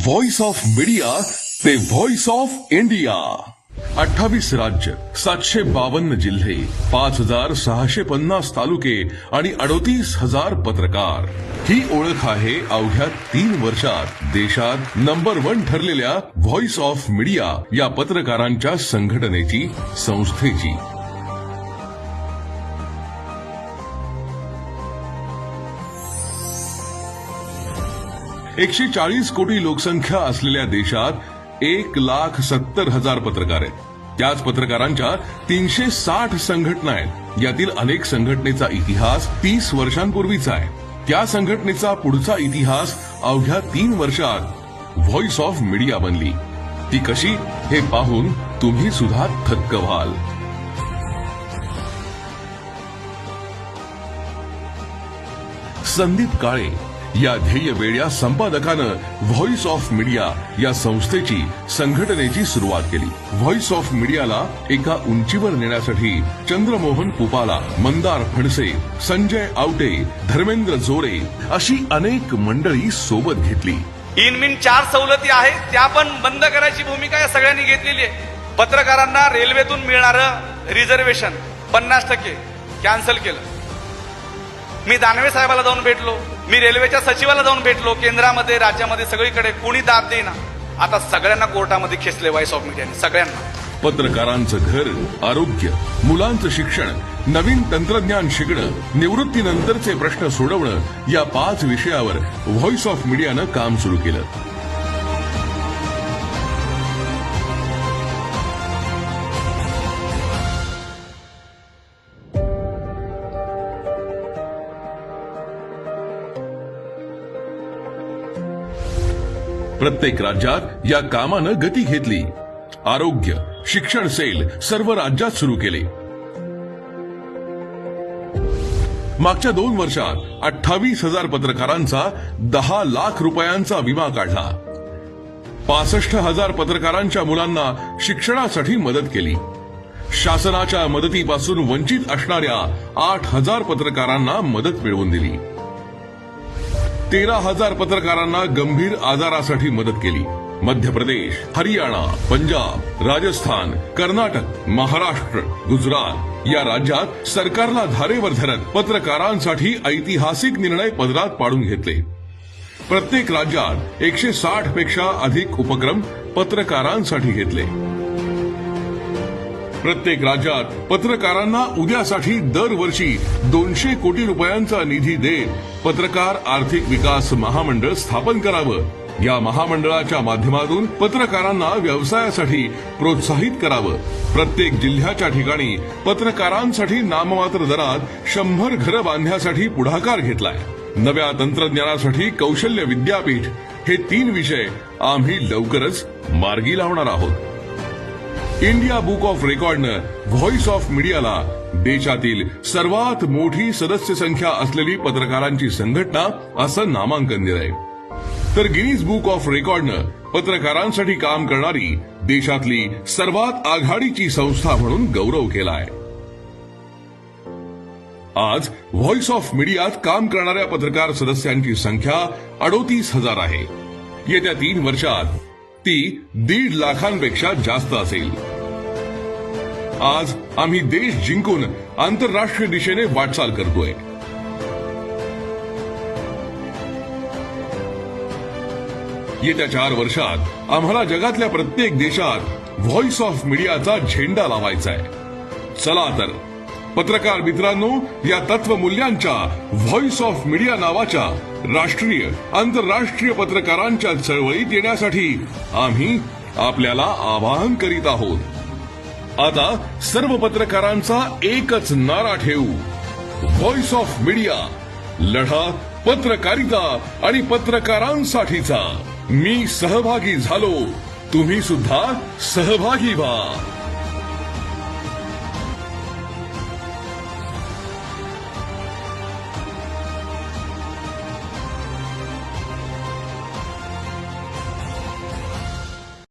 Voice of media ते voice of India. 28 राज्य, 752 जिल्हे, 5650 तालुके आणि 38,000 पत्रकार. ही ओळख आहे अवघ्या 3 वर्षात देशात नंबर 1 ठरलेल्या व्हॉइस ऑफ मीडिया या पत्रकारांच्या संघटनेची, संस्थेची. एकशे 40 कोटी लोकसंख्या असलेल्या देशात 1,70,000 पत्रकार आहेत. त्याच पत्रकारांच्या 360 संघटना आहेत. यातील अनेक संघटनेचा इतिहास 30 वर्षांपूर्वीचा आहे. त्या संघटनेचा पुढचा इतिहास अवघ्या 3 वर्षात व्हॉइस ऑफ मीडिया बनली. ती कशी हे पाहून तुम्ही सुद्धा थक्क व्हाल. संदीप काळे या ध्येयवेड्या संपादकानं व्हॉइस ऑफ मीडिया या संस्थेची, संघटनेची सुरुवात केली. व्हॉइस ऑफ मीडियाला एका उंचीवर नेण्यासाठी चंद्रमोहन पुपाला, मंदार फडसे, संजय आवटे, धर्मेंद्र जोरे अशी अनेक मंडळी सोबत घेतली. इन 4 सवलती आहेत त्या पण बंद करायची भूमिका या सगळ्यांनी घेतलेली आहे. पत्रकारांना रेल्वेतून मिळणारं रिझर्वेशन 50% कॅन्सल केलं. मी दानवे साहेबाला जाऊन भेटलो, मी रेल्वेच्या सचिवाला जाऊन भेटलो. केंद्रामध्ये, राज्यामध्ये सगळीकडे कोणी दाद देईना. आता सगळ्यांना कोर्टामध्ये खेचले व्हॉइस ऑफ मीडियाने, सगळ्यांना. पत्रकारांचं घर, आरोग्य, मुलांचं शिक्षण, नवीन तंत्रज्ञान शिकणं, निवृत्तीनंतरचे प्रश्न सोडवणं या 5 विषयावर व्हॉइस ऑफ मीडियानं काम सुरू केलं. प्रत्येक राज्यात या कामानं गती घेतली. आरोग्य, शिक्षण सेल सर्व राज्यात सुरू केले. मागच्या 2 वर्षात 28,000 पत्रकारांचा 10 लाख रुपयांचा विमा काढला. 65,000 पत्रकारांच्या मुलांना शिक्षणासाठी मदत केली. शासनाच्या मदतीपासून वंचित असणाऱ्या 8,000 पत्रकारांना मदत मिळवून दिली. 13,000 पत्रकारांना गंभीर आजारासाठी मदत केली. मध्य प्रदेश, हरियाणा, पंजाब, राजस्थान, कर्नाटक, महाराष्ट्र, गुजरात या राज्यात सरकारला धारेवर धरत पत्रकारांसाठी ऐतिहासिक निर्णय पदरात पाडून घेतले. प्रत्येक राज्यात 160 पेक्षा अधिक उपक्रम पत्रकारांसाठी घेतले. प्रत्येक राज्यात पत्रकारांना उद्यासाठी दरवर्षी 200 कोटी रुपयांचा निधी देत पत्रकार आर्थिक विकास महामंडळ स्थापन करावं. या महामंडळाच्या माध्यमातून पत्रकारांना व्यवसायासाठी प्रोत्साहित करावं. प्रत्येक जिल्ह्याच्या ठिकाणी पत्रकारांसाठी नाममात्र दरात 100 घरं बांधण्यासाठी पुढाकार घेतलाय. नव्या तंत्रज्ञानासाठी कौशल्य विद्यापीठ हे 3 विषय आम्ही लवकरच मार्गी लावणार आहोत. इंडिया बुक ऑफ रेकॉर्डनं व्हॉइस ऑफ मीडियाला देशातील सर्वात मोठी सदस्य संख्या असलेली पत्रकारांची संघटना असं नामांकन दिलंय. तर गिनीज बुक ऑफ रेकॉर्डनं पत्रकारांसाठी काम करणारी देशातली सर्वात आघाडीची संस्था म्हणून गौरव केलाय. आज व्हॉइस ऑफ मीडियात काम करणाऱ्या पत्रकार सदस्यांची संख्या 38,000 आहे. येत्या 3 वर्षात ती 1.5 लाखांपेक्षा जास्त असेल. आज आम्ही देश जिंकून आंतरराष्ट्रीय दिशेने वाटचाल करतोय. येत्या 4 वर्षात आम्हाला जगातल्या प्रत्येक देशात व्हॉइस ऑफ मीडियाचा झेंडा लावायचा आहे. चला तर पत्रकार मित्रांनो, या तत्वमूल्यांच्या व्हॉइस ऑफ मीडिया नावाच्या राष्ट्रीय, आंतरराष्ट्रीय पत्रकारांच्या चळवळीत येण्यासाठी आम्ही आपल्याला आवाहन करीत आहोत. आता सर्व पत्रकारांचा एकच नारा ठेवू, व्हॉइस ऑफ मीडिया, लढा पत्रकारिता आणि पत्रकारांसाठीचा. मी सहभागी झालो, तुम्ही सुद्धा सहभागी व्हा.